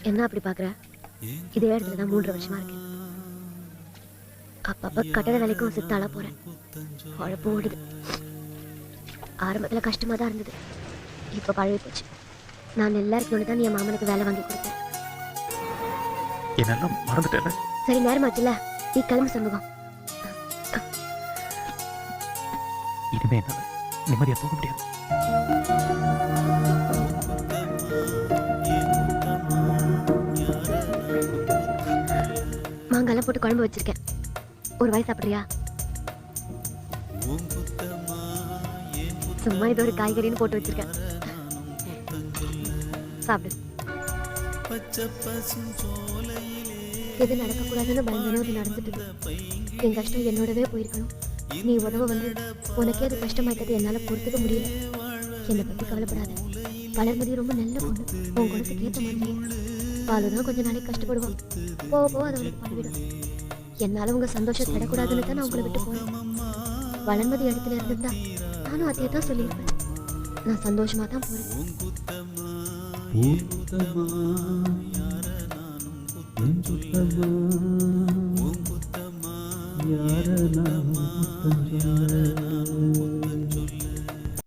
என்ன அப்படி பாக்குற? இதே இடத்துல தான் 3 வருஷமா இருக்கேன். அப்பப்ப கட்டட வேலைக்கும் சித்தாளா போறேன். உழைப்பு ஓடுது. ஆரம்பத்துல கஷ்டமா தான் இருந்தது, இப்ப பழகி போச்சு. நான் எல்லாருக்கும் தான் என் மாமனுக்கு வேலை வாங்கி கொடுத்தேன். என்னெல்லாம் மறந்துட்டேன். சரி, நேரமாச்சுல்ல, நீ கிளம்பு சண்முகம். இனிமே என்னால நிம்மதியா தூங்க முடியாது. மாங்காலாம் போட்டு குழம்பு வச்சிருக்கேன், ஒரு வாய் சாப்பிடுறியா? சும்மா இது ஒரு காய்கறின்னு போட்டு வச்சிருக்கேன், சாப்பிடு. எது நடக்கக்கூடாதுன்னு பயங்கரம் அது நடந்துட்டு. என் கஷ்டம் என்னோடவே போயிருக்கணும். நீ உதவ வந்து உனக்கே அது கஷ்டமாயிட்டது என்னால பொறுத்துக்க முடியல. என்னை பத்தி கவலைப்படாத. வளர்மதி ரொம்ப நல்ல பொண்ணு, உன் குணத்துக்கு ஏற்ற மாதிரி. பாலுதான் கொஞ்ச நாளைக்கு கஷ்டப்படுவான், போக போக அதை அவனுக்கு பழகிடும். என்னால உங்க சந்தோஷம் தடக்கூடாதுன்னு தான் நான் உங்களை விட்டு போனேன். வளர்மதி இடத்துல இருந்திருந்தா நானும் அதே தான் சொல்லியிருப்பேன். நான் சந்தோஷமா தான் போறேன். யார